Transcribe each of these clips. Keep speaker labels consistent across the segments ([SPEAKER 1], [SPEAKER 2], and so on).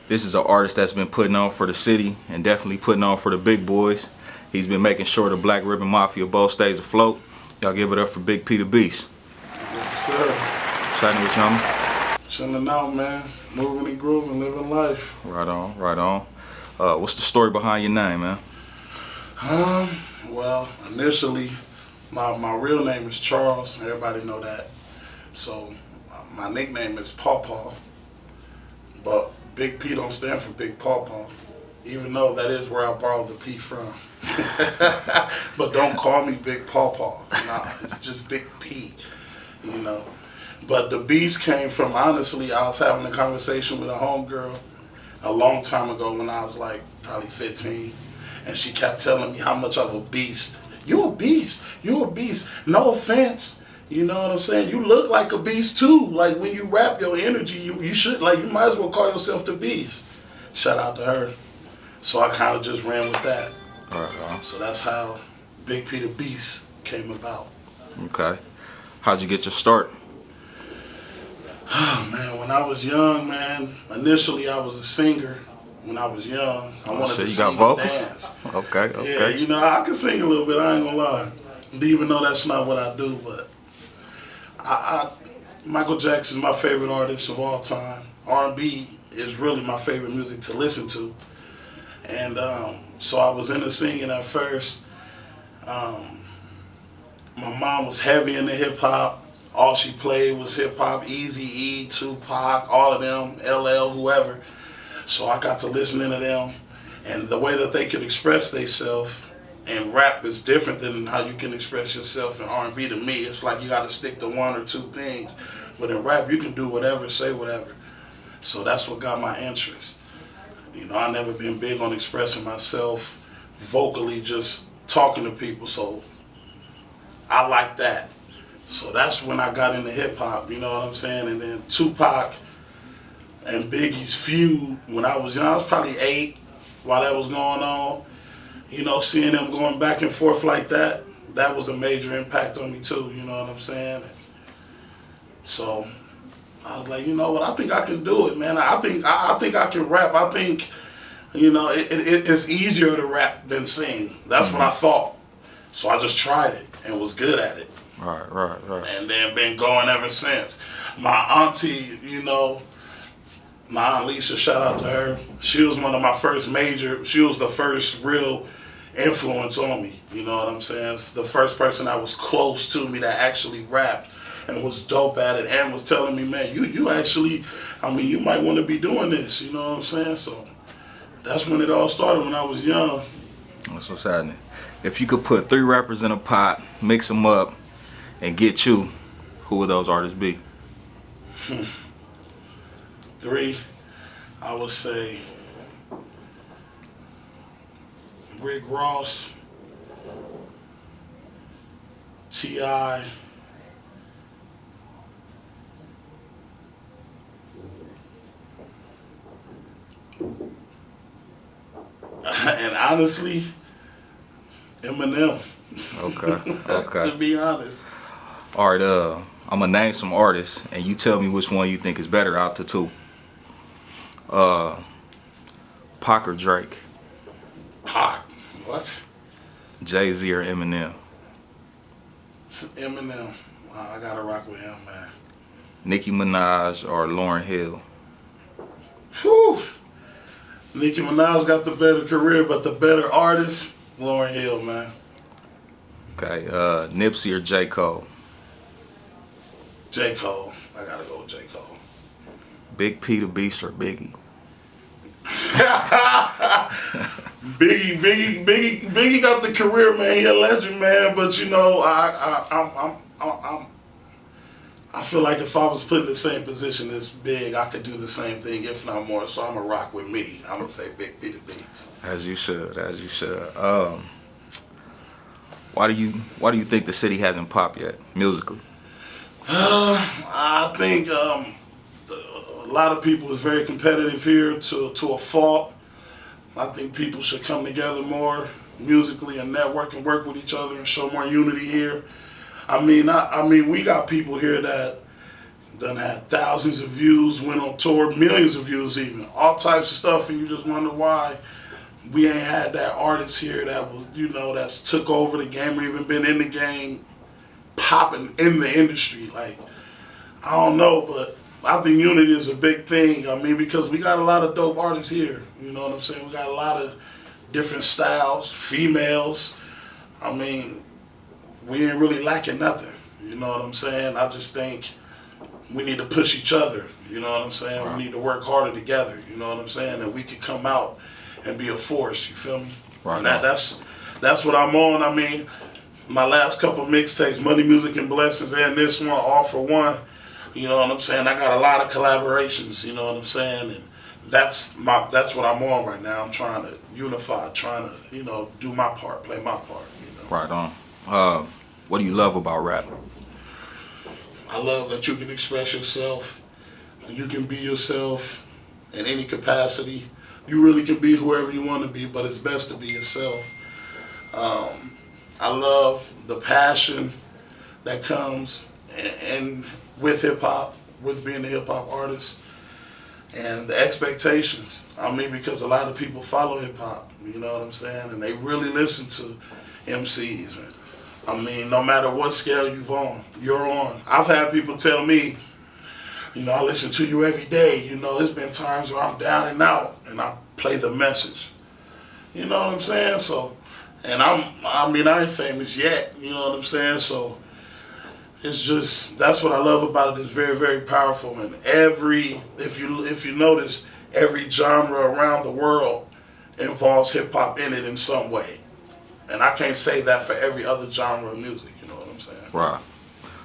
[SPEAKER 1] This is an artist that's been putting on for the city and definitely putting on for the big boys. He's been making sure the Black Ribbon Mafia both stays afloat. Y'all give it up for Big P the Beast.
[SPEAKER 2] Yes, sir.
[SPEAKER 1] Shining with you, homie.
[SPEAKER 2] Chilling out, man. Moving and grooving, living life.
[SPEAKER 1] Right on, right on. What's the story behind your name, man?
[SPEAKER 2] Well, initially, my real name is Charles. Everybody know that. So, my nickname is Paw Paw. But Big P don't stand for Big Paw Paw, even though that is where I borrowed the P from. But don't call me Big Paw Paw. Nah, it's just Big P, you know. But the Beast came from, honestly, I was having a conversation with a homegirl a long time ago when I was like probably 15. And she kept telling me how much of a beast. You're a beast. You're a beast. No offense. You know what I'm saying? You look like a beast too. Like when you rap your energy, you should, like, you might as well call yourself the Beast. Shout out to her. So I kind of just ran with that.
[SPEAKER 1] All right.
[SPEAKER 2] So that's how Big P the Beast came about.
[SPEAKER 1] Okay. How'd you get your start?
[SPEAKER 2] Oh man, when I was young, man, initially I was a singer. When I was young, I wanted to sing and dance.
[SPEAKER 1] Okay.
[SPEAKER 2] Yeah, you know, I can sing a little bit, I ain't gonna lie. Even though that's not what I do, but Michael Jackson's my favorite artist of all time. R&B is really my favorite music to listen to. And so I was into singing at first. My mom was heavy into hip hop. All she played was hip hop, Eazy-E, Tupac, all of them, LL, whoever. So I got to listening to them, and the way that they could express themselves, and rap is different than how you can express yourself in R&B. To me, it's like you got to stick to one or two things. But in rap, you can do whatever, say whatever. So that's what got my interest. You know, I never been big on expressing myself vocally, just talking to people. So I like that. So that's when I got into hip hop. You know what I'm saying? And then Tupac and Biggie's feud, when I was young, I was probably 8 while that was going on. You know, seeing them going back and forth like that, that was a major impact on me too, you know what I'm saying? So I was like, you know what, I think I can do it, man. I think I can rap. I think, you know, it's easier to rap than sing. That's what I thought. So I just tried it and was good at it.
[SPEAKER 1] Right.
[SPEAKER 2] And then been going ever since. My auntie, you know, my Aunt Lisa, shout out to her. She was one of my first she was the first real influence on me. You know what I'm saying? The first person that was close to me that actually rapped and was dope at it and was telling me, man, you actually, I mean, you might want to be doing this. You know what I'm saying? So that's when it all started, when I was young.
[SPEAKER 1] That's what's happening. If you could put 3 rappers in a pot, mix them up, and get you, who would those artists be?
[SPEAKER 2] 3, I would say Rick Ross, T.I., and honestly, Eminem.
[SPEAKER 1] Okay.
[SPEAKER 2] To be honest.
[SPEAKER 1] All right, I'm gonna name some artists, and you tell me which one you think is better out the 2. Pac or Drake?
[SPEAKER 2] Pac. What?
[SPEAKER 1] Jay-Z or Eminem?
[SPEAKER 2] It's Eminem. I gotta rock with him, man.
[SPEAKER 1] Nicki Minaj or Lauryn Hill?
[SPEAKER 2] Whew. Nicki Minaj got the better career, but the better artist, Lauryn Hill, man.
[SPEAKER 1] Okay, Nipsey or J. Cole?
[SPEAKER 2] J. Cole. I gotta go with J. Cole.
[SPEAKER 1] Big P the Beast or Biggie?
[SPEAKER 2] Biggie got the career, man. He a legend, man. But you know, I feel like if I was put in the same position as Big, I could do the same thing, if not more. So I'm gonna rock with me. I'm gonna say Big P the Beast.
[SPEAKER 1] As you should. Why do you think the city hasn't popped yet musically?
[SPEAKER 2] I think a lot of people is very competitive here to a fault. I think people should come together more musically and network and work with each other and show more unity here. I mean, we got people here that Done had thousands of views, went on tour, millions of views even, all types of stuff, and you just wonder why we ain't had that artist here that was, that's took over the game or even been in the game, popping in the industry. Like, I don't know, but I think unity is a big thing. I mean, because we got a lot of dope artists here. You know what I'm saying? We got a lot of different styles, females. I mean, we ain't really lacking nothing. You know what I'm saying? I just think we need to push each other. You know what I'm saying? Right. We need to work harder together. You know what I'm saying? And we can come out and be a force. You feel me? Right. And that's what I'm on. I mean, my last couple of mixtapes, Money, Music, and Blessings, and this one, all for one. You know what I'm saying? I got a lot of collaborations. You know what I'm saying? And that's what I'm on right now. I'm trying to unify, trying to do my part, play my part.
[SPEAKER 1] Right on. What do you love about rap?
[SPEAKER 2] I love that you can express yourself, and you can be yourself in any capacity. You really can be whoever you want to be, but it's best to be yourself. I love the passion that comes and with hip hop, with being a hip hop artist, and the expectations. I mean, because a lot of people follow hip hop, you know what I'm saying, and they really listen to MCs. And I mean, no matter what scale you're on. I've had people tell me, I listen to you every day. There's been times where I'm down and out, and I play the message. You know what I'm saying? So, and I ain't famous yet. You know what I'm saying? So, it's just, that's what I love about it. It's very, very powerful. And if you notice, every genre around the world involves hip hop in it in some way. And I can't say that for every other genre of music, you know what I'm saying?
[SPEAKER 1] Right.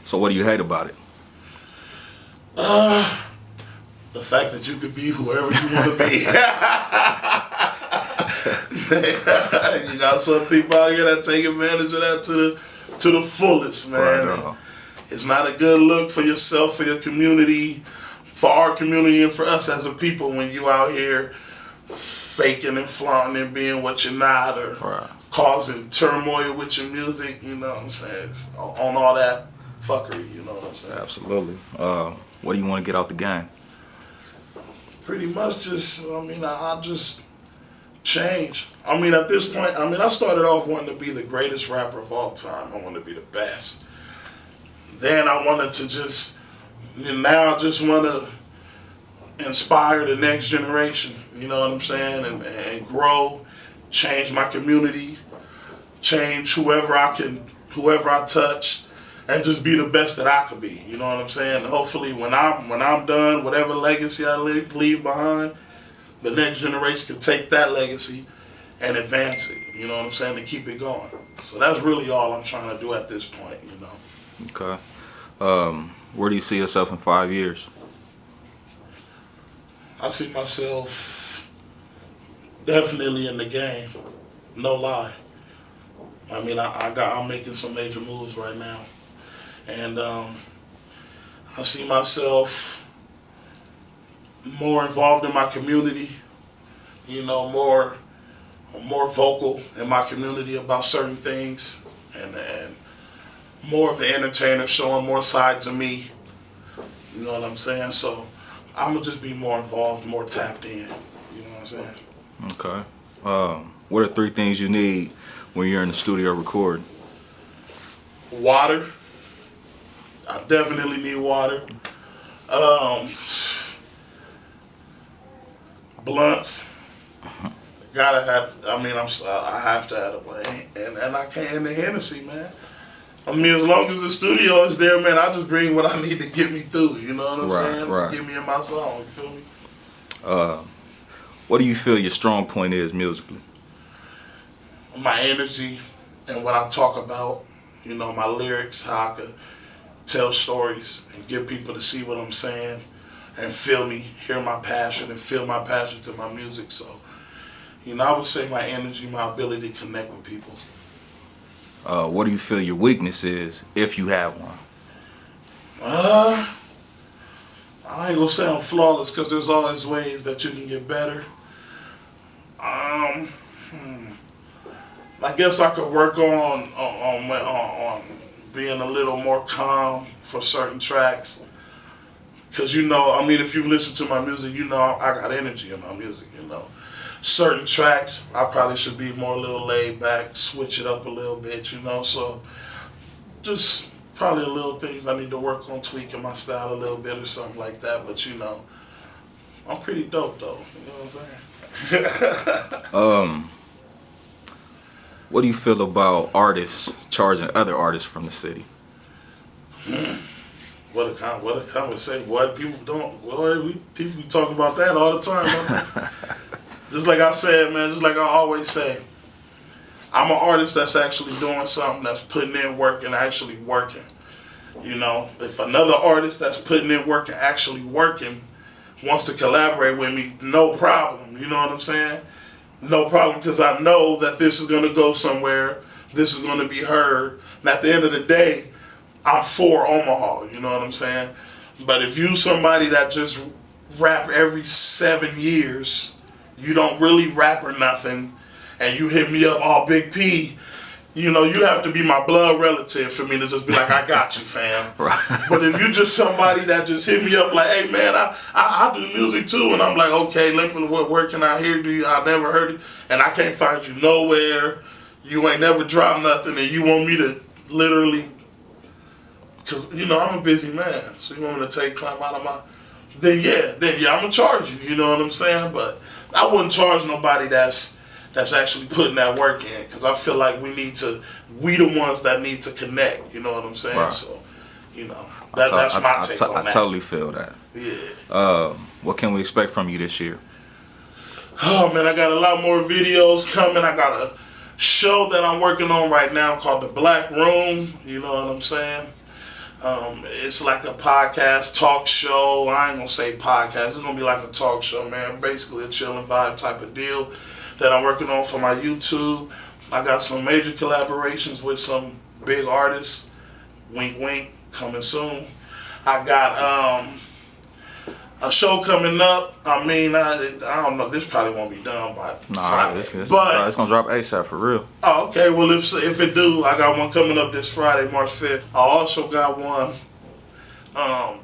[SPEAKER 1] So what do you hate about it?
[SPEAKER 2] The fact that you could be whoever you want to be. You got some people out here that take advantage of that to the fullest, man. Right. It's not a good look for yourself, for your community, for our community, and for us as a people when you out here faking and flaunting and being what you're not, or right, causing turmoil with your music, you know what I'm saying? It's on all that fuckery, you know what I'm saying?
[SPEAKER 1] Absolutely. What do you want to get out the game?
[SPEAKER 2] Pretty much just, I just change. At this point, I started off wanting to be the greatest rapper of all time. I wanted to be the best. Then I wanted to just, now I just want to inspire the next generation, you know what I'm saying? And grow, change my community, change whoever I touch, and just be the best that I could be. You know what I'm saying? Hopefully, when I'm done, whatever legacy I leave behind, the next generation can take that legacy and advance it. You know what I'm saying? To keep it going. So that's really all I'm trying to do at this point.
[SPEAKER 1] Okay. Where do you see yourself in 5 years?
[SPEAKER 2] I see myself definitely in the game. No lie. I'm making some major moves right now. And I see myself more involved in my community, more vocal in my community about certain things, and more of the entertainer, showing more sides of me, you know what I'm saying? So I'm going to just be more involved, more tapped in, you know what I'm saying?
[SPEAKER 1] Okay. What are 3 things you need when you're in the studio recording?
[SPEAKER 2] Water. I definitely need water. Blunts. Gotta have. I have to have a blunt, and I can't. And the Hennessy, man. As long as the studio is there, man, I just bring what I need to get me through. You know what I'm saying? Right. Get me in my song. You feel me?
[SPEAKER 1] What do you feel your strong point is musically?
[SPEAKER 2] My energy and what I talk about. My lyrics, how I could tell stories and get people to see what I'm saying and feel me, hear my passion, and feel my passion through my music. So, I would say my energy, my ability to connect with people.
[SPEAKER 1] What do you feel your weakness is, if you have one?
[SPEAKER 2] I ain't gonna say I'm flawless, because there's always ways that you can get better. I guess I could work on being a little more calm for certain tracks. Because, you know, I mean, if you've listened to my music, you know I got energy in my music, you know. Certain tracks, I probably should be more a little laid back, switch it up a little bit, you know. So just probably a little things I need to work on, tweaking my style a little bit or something like that. But, you know, I'm pretty dope, though. You know what I'm saying?
[SPEAKER 1] What do you feel about artists charging other artists from the city?
[SPEAKER 2] What a conversation. What people don't, boy, people be talking about that all the time. Just like I said, man, just like I always say, I'm an artist that's actually doing something, that's putting in work and actually working. You know, if another artist that's putting in work and actually working wants to collaborate with me, no problem. You know what I'm saying? No problem, because I know that this is going to go somewhere. This is going to be heard. And at the end of the day, I'm for Omaha, you know what I'm saying? But if you somebody that just rap every 7 years, you don't really rap or nothing, and you hit me up, all Big P, you know, you have to be my blood relative for me to just be like, I got you, fam.
[SPEAKER 1] Right.
[SPEAKER 2] But if you just somebody that just hit me up like, hey, man, I do music too, and I'm like, okay, let me, where can I hear you? I never heard it, and I can't find you nowhere. You ain't never dropped nothing, and you want me to literally, because, you know, I'm a busy man, so you want me to take time out of my, then yeah, I'm going to charge you, you know what I'm saying? But I wouldn't charge nobody that's actually putting that work in, because I feel like we the ones that need to connect, you know what I'm saying?
[SPEAKER 1] Right.
[SPEAKER 2] So, you know, that's my take on that.
[SPEAKER 1] I totally feel that.
[SPEAKER 2] Yeah.
[SPEAKER 1] What can we expect from you this year?
[SPEAKER 2] Oh, man, I got a lot more videos coming. I got a show that I'm working on right now called The Black Room, you know what I'm saying? It's like a podcast, talk show. I ain't gonna say podcast. It's gonna be like a talk show, man. Basically a chilling vibe type of deal that I'm working on for my YouTube. I got some major collaborations with some big artists. Wink, wink, coming soon. I got a show coming up. I mean, I don't know. This probably won't be done by Friday.
[SPEAKER 1] It's gonna drop ASAP for real.
[SPEAKER 2] Oh, okay. Well, if it do, I got one coming up this Friday, March 5th. I also got one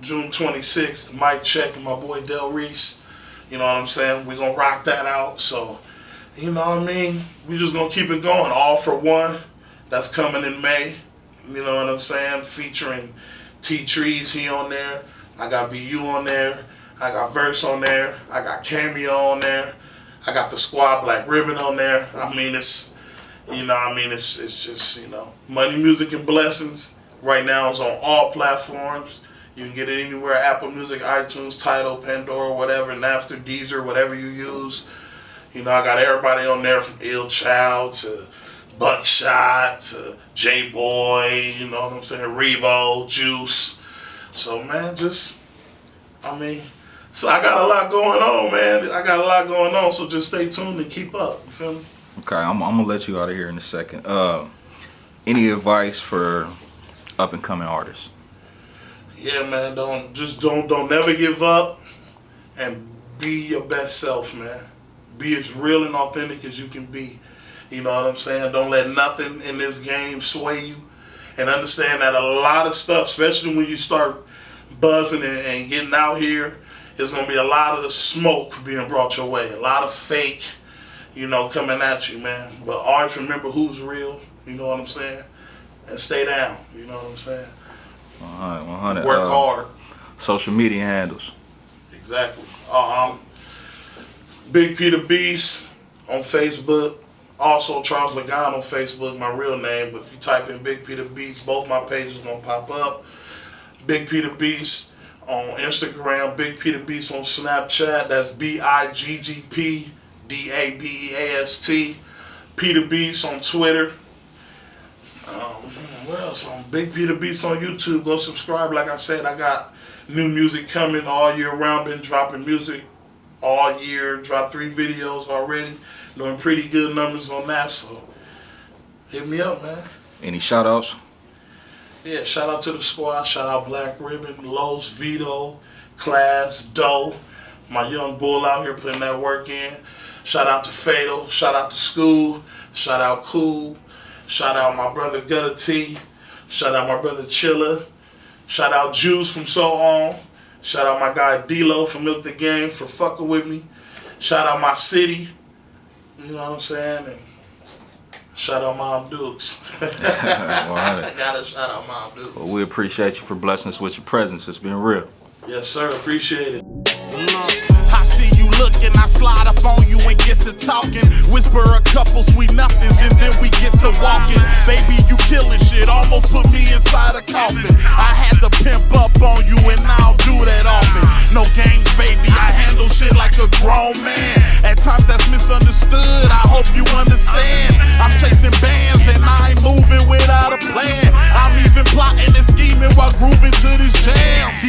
[SPEAKER 2] June 26th. Mic check with my boy Del Reese. You know what I'm saying? We gonna rock that out. So, you know what I mean? We just gonna keep it going. All for One. That's coming in May. You know what I'm saying? Featuring T Trees, he on there. I got BU on there. I got Verse on there. I got Cameo on there. I got the Squad Black Ribbon on there. I mean, it's, you know, it's just, you know, Money, Music, and Blessings. Right now it's on all platforms. You can get it anywhere, Apple Music, iTunes, Tidal, Pandora, whatever, Napster, Deezer, whatever you use. You know, I got everybody on there from Ill Child to Buckshot to J-Boy, you know what I'm saying, Rebo, Juice. So, man, so I got a lot going on, man. I got a lot going on, so just stay tuned and keep up. You feel me?
[SPEAKER 1] Okay, I'm gonna let you out of here in a second. Any advice for up and coming artists?
[SPEAKER 2] Yeah, man. Don't never give up, and be your best self, man. Be as real and authentic as you can be. You know what I'm saying? Don't let nothing in this game sway you, and understand that a lot of stuff, especially when you start buzzing and getting out here, there's going to be a lot of smoke being brought your way. A lot of fake, you know, coming at you, man. But always remember who's real, you know what I'm saying? And stay down, you know what I'm saying?
[SPEAKER 1] 100.
[SPEAKER 2] Work hard.
[SPEAKER 1] Social media handles.
[SPEAKER 2] Exactly. Big P the Beast on Facebook. Also Charles Lagan on Facebook, my real name. But if you type in Big P the Beast, both my pages going to pop up. Big P the Beast on Instagram, Big P the Beast on Snapchat. That's BIGGPDABEAST. P the Beast on Twitter. What else? On Big P the Beast on YouTube. Go subscribe. Like I said, I got new music coming all year round. Been dropping music all year. Dropped 3 videos already. Doing pretty good numbers on that. So hit me up, man.
[SPEAKER 1] Any shout outs?
[SPEAKER 2] Yeah, shout out to the squad. Shout out Black Ribbon, Los, Vito, Class, Doe. My young bull out here putting that work in. Shout out to Fatal. Shout out to School. Shout out Cool. Shout out my brother Gutter T. Shout out my brother Chilla. Shout out Juice from So On. Shout out my guy D-Lo from Milk the Game for fucking with me. Shout out my city. You know what I'm saying? And shout out Mom Dukes. I gotta shout out Mom Dukes.
[SPEAKER 1] Well, we appreciate you for blessing us with your presence. It's been real.
[SPEAKER 2] Yes, sir. Appreciate it.
[SPEAKER 3] I see you looking, I slide up on you and get to talking. Whisper a couple sweet nothings and then we get to walking. Baby, you killing shit, almost put me inside a coffin. I had to pimp up on you and I don't do that often. No games, baby, I